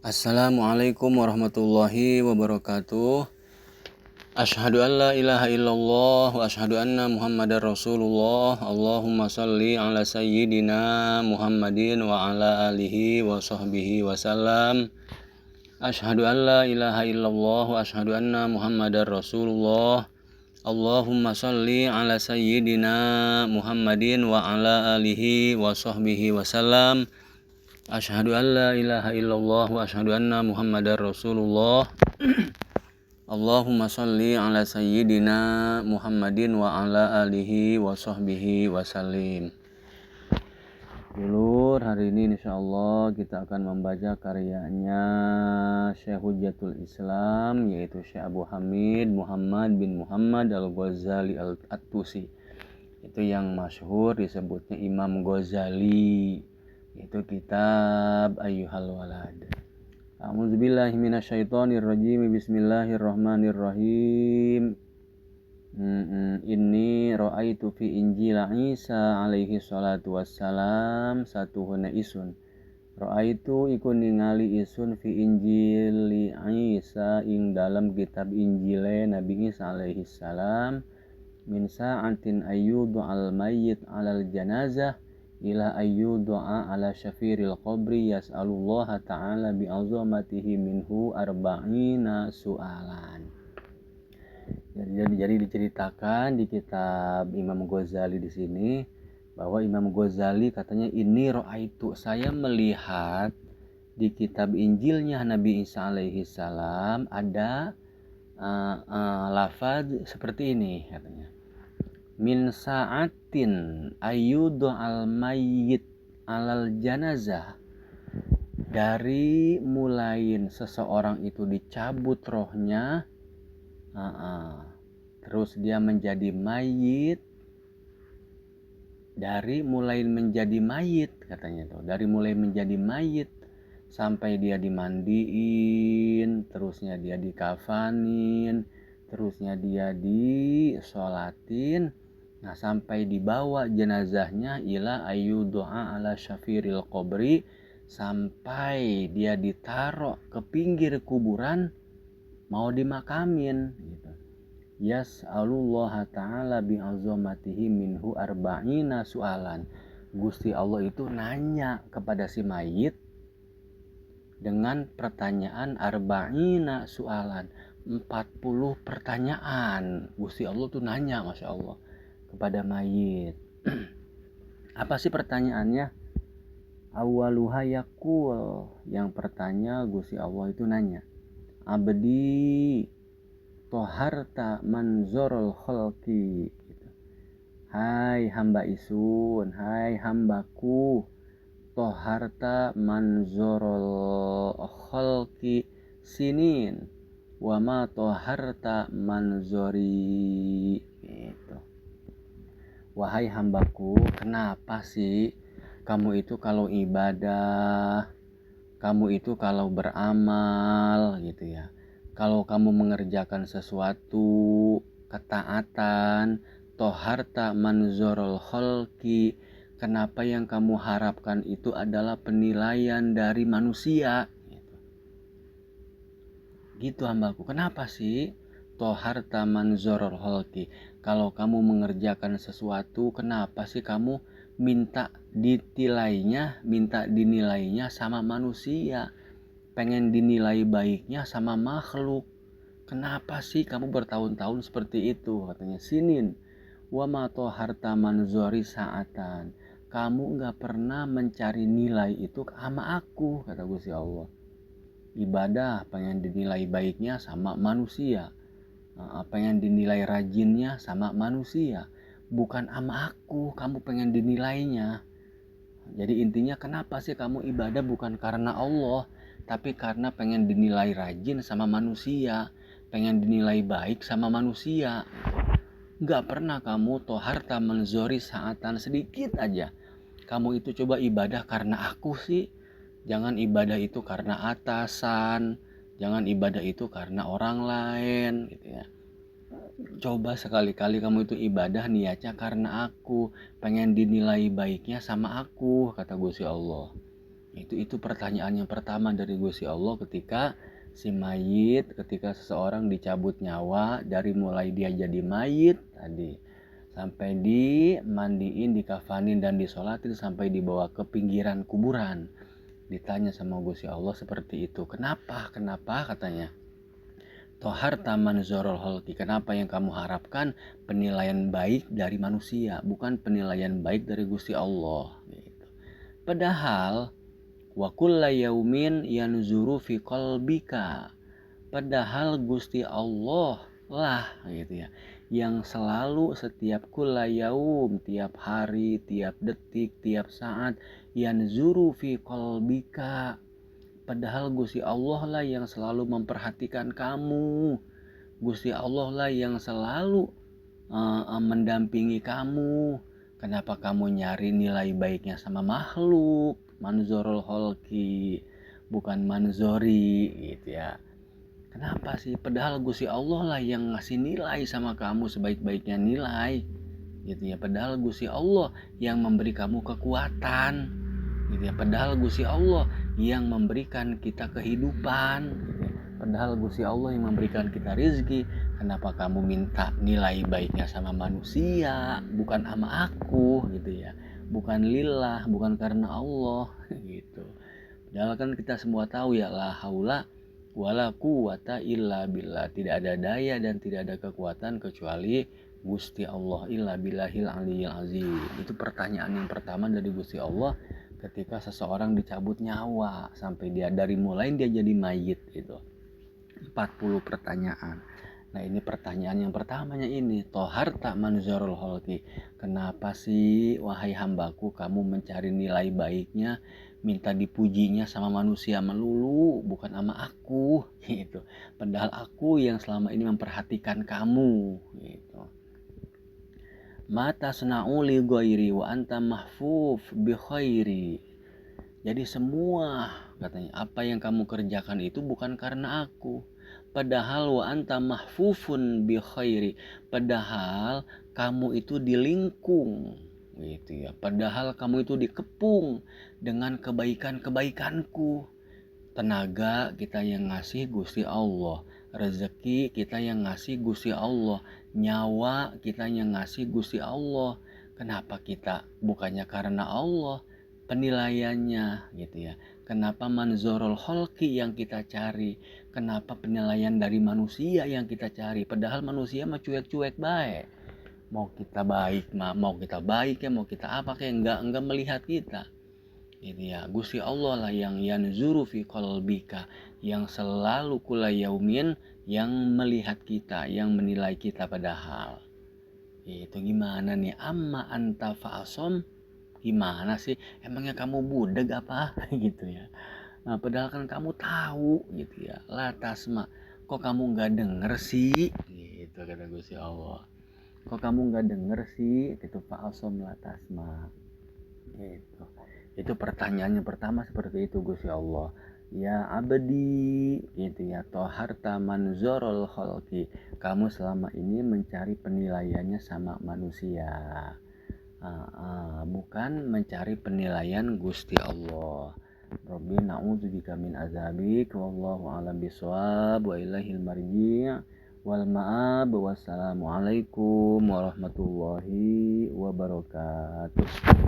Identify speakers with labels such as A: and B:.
A: Assalamualaikum warahmatullahi wabarakatuh. Asyhadu an la ilaha illallah wa asyhadu anna Muhammadar Rasulullah. Allahumma shalli ala sayyidina Muhammadin wa ala alihi wa sahbihi wasallam. Asyhadu an la ilaha illallah wa asyhadu anna Muhammadar Rasulullah. Allahumma shalli ala sayyidina Muhammadin wa ala alihi wa sahbihi wasallam. Asyhadu an la ilaha illallah wa asyhadu anna Muhammadar Rasulullah. Allahumma sholli ala sayyidina Muhammadin wa ala alihi wa sahbihi wasallim. Dulur, hari ini insyaallah kita akan membaca karyanya Syekh Hujjatul Islam, yaitu Syekh Abu Hamid Muhammad bin Muhammad Al-Ghazali At-Tusi. Itu yang masyhur disebutnya Imam Ghazali. Itu kitab Ayyuhal Walad. A'udzubillahi minasyaitonirrajim. Bismillahirrahmanirrahim. Inni ra'aitu fi Injil Isa alaihi salatu wassalam satuhuna isun. Ra'aitu iku ningali isun fi Injil Isa ing dalam kitab Injile Nabi Isa alaihi salam min sa'atin ayyudu al mayyit alal janazah ila ayyudu'a ala syafiril qabri yas'alullaha ta'ala bi'azamatihi minhu arba'ina su'alan. Jadi diceritakan di kitab Imam Ghazali di sini bahwa Imam Ghazali katanya ini ro'aitu, saya melihat di kitab Injilnya Nabi Isa alaihi salam ada lafaz seperti ini katanya. Min sa'atin ayyudu al mayyit alal janazah, dari mulain seseorang itu dicabut rohnya, terus dia menjadi mayit, dari mulai menjadi mayit katanya tuh, dari mulai menjadi mayit sampai dia dimandiin, terusnya dia dikafanin, terusnya dia disolatin. Nah, sampai dibawa jenazahnya ila ayu doa ala syafiril qabri, sampai dia ditaruh ke pinggir kuburan mau dimakamin gitu. Yas'alullaha ta'ala bi'azamatihi minhu arba'ina su'alan. Gusti Allah itu nanya kepada si mayit dengan pertanyaan arba'ina su'alan, 40 pertanyaan. Gusti Allah tuh nanya, Masya Allah, kepada mayit. Apa sih pertanyaannya? Awaluha yakul, yang pertanya Gusti Allah itu nanya, abdi toharta manzorul khalqi, hai hamba isun, hai hambaku, toharta manzorul khalqi sinin, wama toharta manzori, gitu. Wahai hambaku, kenapa sih kamu itu kalau ibadah, kamu itu kalau beramal gitu ya, kalau kamu mengerjakan sesuatu ketaatan, toharta manzorul khalqi, kenapa yang kamu harapkan itu adalah penilaian dari manusia gitu hambaku, kenapa sih toharta manzorul khalqi, kalau kamu mengerjakan sesuatu kenapa sih kamu minta dinilainya sama manusia, pengen dinilai baiknya sama makhluk? Kenapa sih kamu bertahun-tahun seperti itu? Katanya sinin wa ma toharta manzori sa'atan, kamu gak pernah mencari nilai itu sama aku, kata Gusti Allah. Ibadah pengen dinilai baiknya sama manusia, pengen dinilai rajinnya sama manusia, bukan sama aku kamu pengen dinilainya. Jadi intinya kenapa sih kamu ibadah bukan karena Allah, tapi karena pengen dinilai rajin sama manusia, pengen dinilai baik sama manusia. Gak pernah kamu toharta menzori saatan sedikit aja kamu itu coba ibadah karena aku sih. Jangan ibadah itu karena atasan, jangan ibadah itu karena orang lain gitu ya. Coba sekali-kali kamu itu ibadah niatnya karena aku, pengen dinilai baiknya sama aku, kata Gusti Allah. Itu pertanyaan yang pertama dari Gusti Allah ketika si mayit, ketika seseorang dicabut nyawa, dari mulai dia jadi mayit tadi sampai dimandiin, dikafanin dan disolatin sampai dibawa ke pinggiran kuburan. Ditanya sama Gusti Allah seperti itu. Kenapa? Katanya. Tohar taman zorol holki. Kenapa yang kamu harapkan penilaian baik dari manusia, bukan penilaian baik dari Gusti Allah. Gitu. Padahal wa kulla yaumin yanzuru fi qalbika. Padahal Gusti Allah lah gitu ya, yang selalu setiap kulla yaum, tiap hari, tiap detik, tiap saat, yanzuru fi qalbika. Padahal Gusti Allah lah yang selalu memperhatikan kamu. Gusti Allah lah yang selalu mendampingi kamu. Kenapa kamu nyari nilai baiknya sama makhluk? Manzorul holki, bukan manzori gitu ya. Kenapa sih? Padahal Gusti Allah lah yang ngasih nilai sama kamu sebaik-baiknya nilai. Gitu ya. Padahal Gusti Allah yang memberi kamu kekuatan. Gitu ya. Padahal Gusti Allah yang memberikan kita kehidupan. Gitu ya. Padahal Gusti Allah yang memberikan kita rezeki. Kenapa kamu minta nilai baiknya sama manusia, bukan sama aku gitu ya. Bukan lillah, bukan karena Allah gitu. Padahal kan kita semua tahu ya, la haula wala quwata illa billah. Tidak ada daya dan tidak ada kekuatan kecuali Gusti Allah, illa billahil aliyil azim. Itu pertanyaan yang pertama dari Gusti Allah ketika seseorang dicabut nyawa sampai dia dari mulai dia jadi mayit itu. 40 pertanyaan. Nah ini pertanyaan yang pertamanya ini, tohar tak manzorul holki. Kenapa sih wahai hambaku kamu mencari nilai baiknya, minta dipujinya sama manusia melulu, bukan sama aku gitu. Padahal aku yang selama ini memperhatikan kamu gitu. Mata sena'uli ghairi wa anta mahfuf bi khairi. Jadi semua katanya apa yang kamu kerjakan itu bukan karena aku. Padahal wa anta mahfufun bi khairi. Padahal kamu itu dilingkung gitu ya. Padahal kamu itu dikepung dengan kebaikan-kebaikanku. Tenaga kita yang ngasih Gusti Allah, rezeki kita yang ngasih Gusti Allah, nyawa kita yang ngasih Gusti Allah. Kenapa kita bukannya karena Allah penilaiannya gitu ya? Kenapa manzorul holki yang kita cari? Kenapa penilaian dari manusia yang kita cari? Padahal manusia mah cuek-cuek baik. Mau kita baik mah, mau kita baik ya, mau kita apa kayak enggak melihat kita. Gitu ya. Gusti Allah lah yang yanzuru fi qalbika, yang selalu kula yaumin yang melihat kita, yang menilai kita padahal. Itu gimana nih? Amma anta fa'asom. Gimana sih? Emangnya kamu budeg apa? Gitu ya. Nah, padahal kan kamu tahu gitu ya. La tasma. Kok kamu nggak denger sih? Gitu kata Gusti Allah. Kok kamu nggak denger sih? Gitu fa'asom la tasma. Gitu. Itu pertanyaannya pertama seperti itu Gusti Allah. Ya abdi gitu ya, toharta manzorul khalqi. Kamu selama ini mencari penilaiannya sama manusia. Bukan mencari penilaian Gusti Allah. Rabbi na'udzubika min azabik wallahu a'lam bishawab wa ilaihil marji' wal ma'ab. Wassalamualaikum warahmatullahi wabarakatuh.